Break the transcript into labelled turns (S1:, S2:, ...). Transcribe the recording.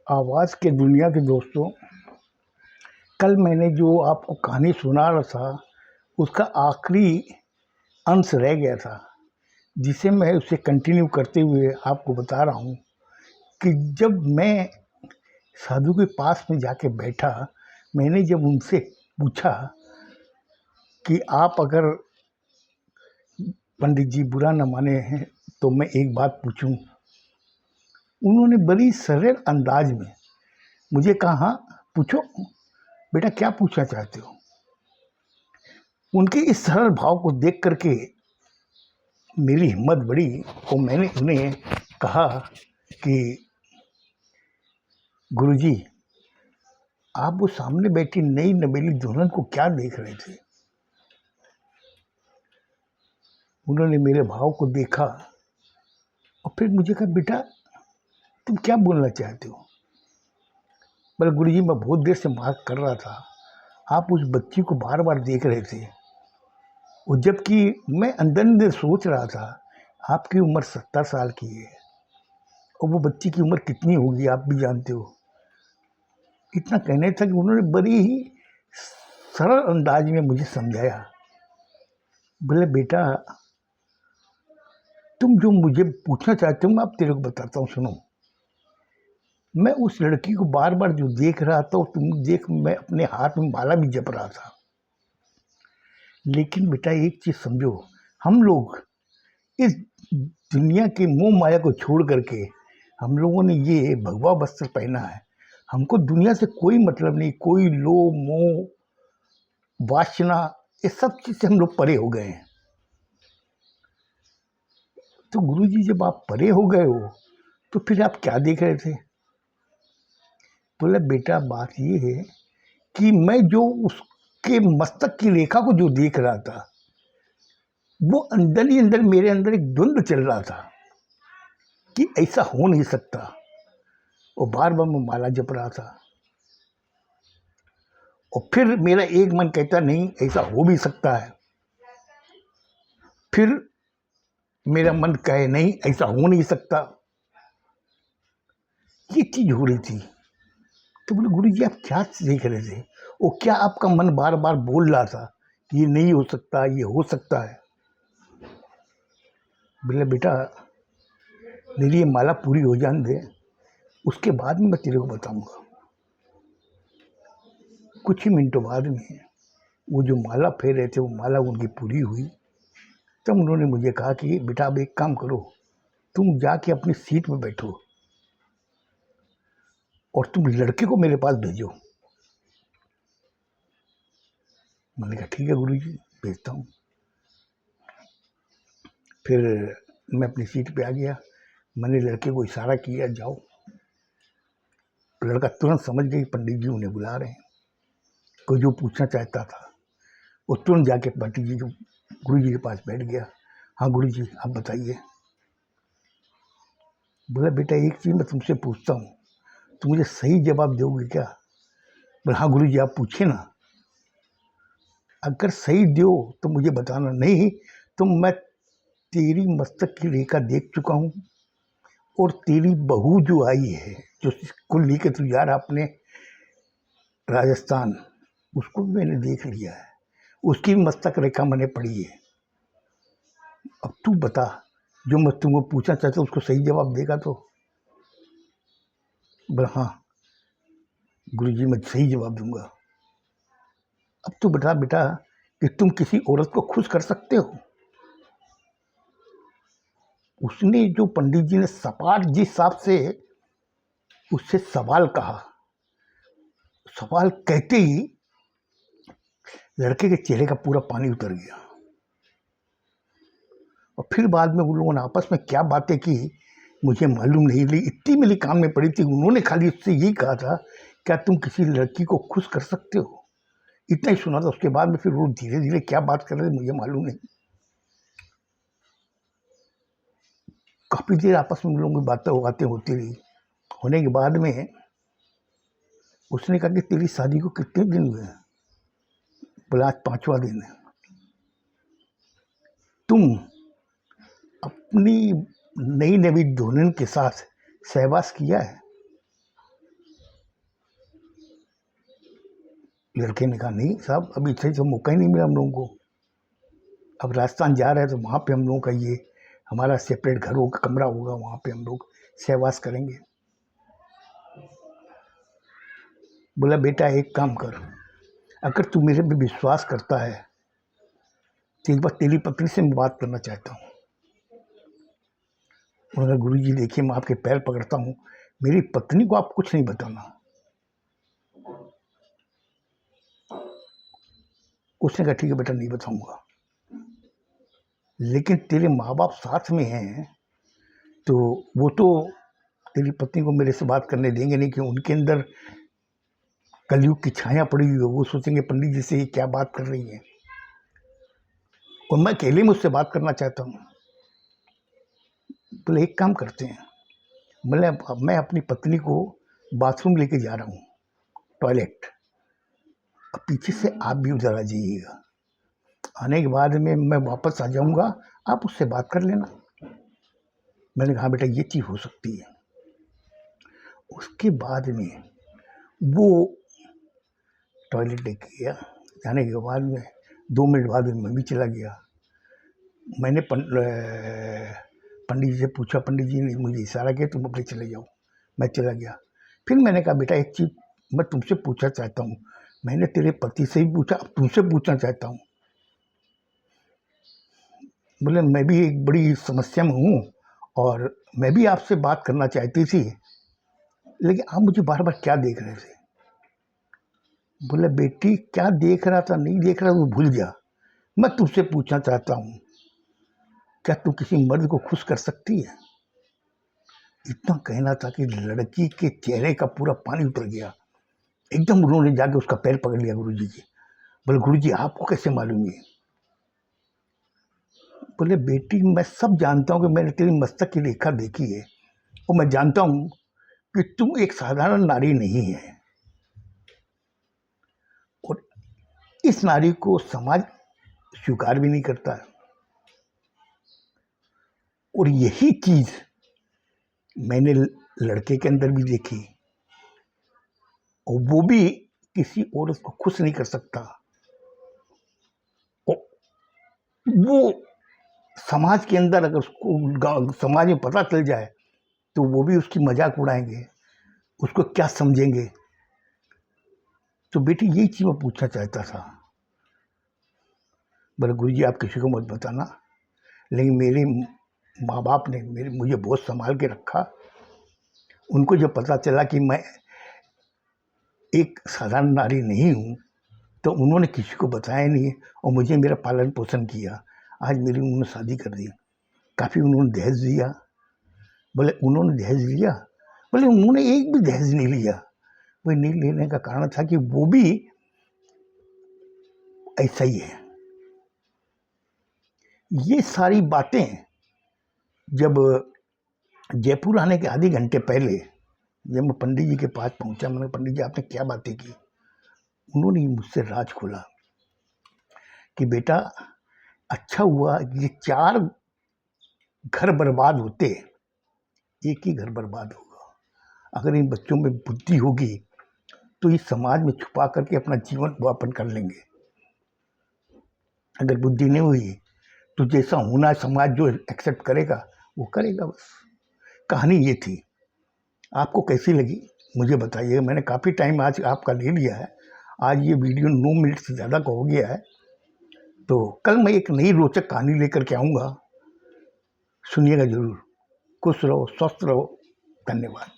S1: आवाज़ के दुनिया के दोस्तों, कल मैंने जो आपको कहानी सुना रहा था, उसका आखिरी अंश रह गया था, जिसे मैं उसे कंटिन्यू करते हुए आपको बता रहा हूँ कि जब मैं साधु के पास में जाके बैठा, मैंने जब उनसे पूछा कि आप अगर पंडित जी बुरा न माने हैं तो मैं एक बात पूछूं। उन्होंने बड़ी सरल अंदाज में मुझे कहा, हाँ पूछो बेटा, क्या पूछना चाहते हो। उनके इस सरल भाव को देख करके मेरी हिम्मत बढ़ी और मैंने उन्हें कहा कि गुरुजी, आप वो सामने बैठी नई नवेली दुल्हन को क्या देख रहे थे। उन्होंने मेरे भाव को देखा और फिर मुझे कहा, बेटा तुम क्या बोलना चाहते हो। बोले, गुरुजी मैं बहुत देर से बात कर रहा था, आप उस बच्ची को बार बार देख रहे थे, और जबकि मैं अंदर अंदर सोच रहा था आपकी उम्र 70 साल की है और वो बच्ची की उम्र कितनी होगी आप भी जानते हो। इतना कहने था कि उन्होंने बड़ी ही सरल अंदाज में मुझे समझाया। बोले, बेटा तुम जो मुझे पूछना चाहते हो मैं अब तेरे को बताता हूँ, सुनो। मैं उस लड़की को बार बार जो देख रहा था, तुम देख मैं अपने हाथ में माला भी जप रहा था। लेकिन बेटा एक चीज समझो, हम लोग इस दुनिया के मोह माया को छोड़ करके हम लोगों ने ये भगवा वस्त्र पहना है। हमको दुनिया से कोई मतलब नहीं, कोई लोभ मोह वासना, ये सब चीज से हम लोग परे हो गए हैं। तो गुरुजी जब आप परे हो गए हो तो फिर आप क्या देख रहे थे। बोले, बेटा बात ये है कि मैं जो उसके मस्तक की रेखा को जो देख रहा था, वो अंदर ही अंदर मेरे अंदर एक द्वंद्व चल रहा था कि ऐसा हो नहीं सकता, और बार बार मैं माला जप रहा था। और फिर मेरा एक मन कहता, नहीं ऐसा हो भी सकता है। फिर मेरा मन कहे, नहीं ऐसा हो नहीं सकता। ये चीज हो रही थी। तो बोले, गुरुजी आप क्या देख रहे थे, और क्या आपका मन बार बार बोल रहा था कि ये नहीं हो सकता, ये हो सकता है। बोले, बेटा मेरी ये माला पूरी हो जाने दे, उसके बाद में मैं तेरे को बताऊंगा। कुछ ही मिनटों बाद में वो जो माला फेर रहे थे, वो माला उनकी पूरी हुई। तब उन्होंने मुझे कहा कि बेटा अब एक काम करो, तुम जाके अपनी सीट में बैठो और तुम लड़के को मेरे पास भेजो। मैंने कहा ठीक है गुरुजी, भेजता हूँ। फिर मैं अपनी सीट पे आ गया। मैंने लड़के को इशारा किया, जाओ। लड़का तुरंत समझ गया कि पंडित जी उन्हें बुला रहे हैं। कोई जो पूछना चाहता था वो तुरंत जाके पंडित जी जो गुरु जी के पास बैठ गया। हाँ गुरु जी आप बताइए। बोला, बेटा एक चीज़ मैं तुमसे पूछता हूँ, तुम मुझे सही जवाब दोगे क्या। बोला, हाँ गुरु जी आप पूछिए ना। अगर सही दो तो मुझे बताना, नहीं तो मैं तेरी मस्तक की रेखा देख चुका हूँ, और तेरी बहू जो आई है, जो कुल लेके तू जा रहा अपने राजस्थान, उसको भी मैंने देख लिया है, उसकी मस्तक रेखा मैंने पढ़ी है। अब तू बता, जो मैं तुमको पूछना चाहता हूँ उसको सही जवाब देगा तो। बोला, हाँ गुरुजी मैं सही जवाब दूंगा। अब तू बता बेटा कि तुम किसी औरत को खुश कर सकते हो। उसने जो पंडित जी ने सपाट जिस हिसाब से उससे सवाल कहा, सवाल कहते ही लड़के के चेहरे का पूरा पानी उतर गया। और फिर बाद में उन लोगों ने आपस में क्या बातें की मुझे मालूम नहीं, ली इतनी मेरी कान में पड़ी थी। उन्होंने खाली उससे यही कहा था, क्या तुम किसी लड़की को खुश कर सकते हो, इतना ही सुना था। उसके बाद में फिर वो धीरे धीरे क्या बात कर रहे थे मुझे मालूम नहीं। काफी देर आपस में उन लोगों की बातें होती रही। होने के बाद में उसने कहा कि तेरी शादी को कितने दिन हुए। बोला, आज 5वां दिन है। तुम अपनी नई नवी दुल्हन के साथ सहवास किया है। लड़के ने कहा नहीं साहब, अभी सही से मौका ही नहीं मिला हम लोगों को। अब राजस्थान जा रहे हैं तो वहाँ पे हम लोगों का ये हमारा सेपरेट घर होगा, कमरा होगा, वहाँ पे हम लोग सहवास करेंगे। बोला बेटा एक काम कर, अगर तू मेरे पे विश्वास करता है तो एक बार तेरी पत्नी से मैं बात करना चाहता हूँ। उन्होंने गुरु जी देखिए मैं आपके पैर पकड़ता हूँ, मेरी पत्नी को आप कुछ नहीं बताना। उसने कहा ठीक है बेटा नहीं बताऊंगा, लेकिन तेरे माँ बाप साथ में हैं तो वो तो तेरी पत्नी को मेरे से बात करने देंगे नहीं कि उनके अंदर कलयुग की छाया पड़ी हुई है। वो सोचेंगे पंडित जी से ये क्या बात कर रही है, और मैं अकेले में उससे बात करना चाहता हूँ। बोले एक काम करते हैं, बोले मैं अपनी पत्नी को बाथरूम लेके जा रहा हूँ, टॉयलेट, अब पीछे से आप भी उधर आ जाइएगा, आने के बाद में मैं वापस आ जाऊँगा, आप उससे बात कर लेना। मैंने कहा बेटा ये चीज़ हो सकती है। उसके बाद में वो टॉयलेट लेके गया, जाने के बाद में 2 मिनट बाद में मैं भी चला गया। मैंने पंडित जी से पूछा, पंडित जी ने मुझे इशारा किया तुम अपने चले जाओ। मैं चला गया। फिर मैंने कहा बेटा एक चीज़ मैं तुमसे पूछना चाहता हूँ, मैंने तेरे पति से भी पूछा, अब तुमसे पूछना चाहता हूँ। बोले मैं भी एक बड़ी समस्या में हूँ और मैं भी आपसे बात करना चाहती थी, लेकिन आप मुझे बार बार क्या देख रहे थे। बोले बेटी क्या देख रहा था नहीं देख रहा वो भूल जा, मैं तुझसे पूछना चाहता हूँ क्या तू किसी मर्द को खुश कर सकती है। इतना कहना था कि लड़की के चेहरे का पूरा पानी उतर गया। एकदम उन्होंने जाके उसका पैर पकड़ लिया गुरु जी के। बोले गुरु जी आपको कैसे मालूम है। बोले बेटी मैं सब जानता हूँ कि मैंने तेरी मस्तक की रेखा देखी है, और मैं जानता हूँ कि तुम एक साधारण नारी नहीं है, और इस नारी को समाज स्वीकार भी नहीं करता है। और यही चीज मैंने लड़के के अंदर भी देखी, और वो भी किसी औरत को खुश नहीं कर सकता। और वो समाज के अंदर अगर उसको समाज में पता चल जाए तो वो भी उसकी मजाक उड़ाएंगे, उसको क्या समझेंगे। तो बेटी यही चीज मैं पूछना चाहता था। बोले गुरु जी आप किसी को मत बताना, लेकिन मेरे माँ बाप ने मुझे बहुत संभाल के रखा। उनको जब पता चला कि मैं एक साधारण नारी नहीं हूँ तो उन्होंने किसी को बताया नहीं, और मुझे मेरा पालन पोषण किया। आज मेरी उन्होंने शादी कर दी, काफ़ी उन्होंने दहेज दिया। बोले उन्होंने दहेज लिया, बोले उन्होंने एक भी दहेज नहीं लिया। वो नहीं लेने का कारण था कि वो भी ऐसा ही है। ये सारी बातें जब जयपुर आने के आधे घंटे पहले जब मैं पंडित जी के पास पहुंचा, मैंने पंडित जी आपने क्या बातें की। उन्होंने मुझसे राज खोला कि बेटा अच्छा हुआ ये 4 घर बर्बाद होते, एक ही घर बर्बाद होगा। अगर इन बच्चों में बुद्धि होगी तो ये समाज में छुपा करके अपना जीवन व्यापन कर लेंगे। अगर बुद्धि नहीं हुई तो जैसा होना समाज जो एक्सेप्ट करेगा वो करेगा। बस कहानी ये थी। आपको कैसी लगी मुझे बताइए। मैंने काफ़ी टाइम आज आपका ले लिया है, आज ये वीडियो 9 मिनट से ज़्यादा का हो गया है। तो कल मैं एक नई रोचक कहानी लेकर के आऊँगा, सुनिएगा ज़रूर। खुश रहो, स्वस्थ रहो, धन्यवाद।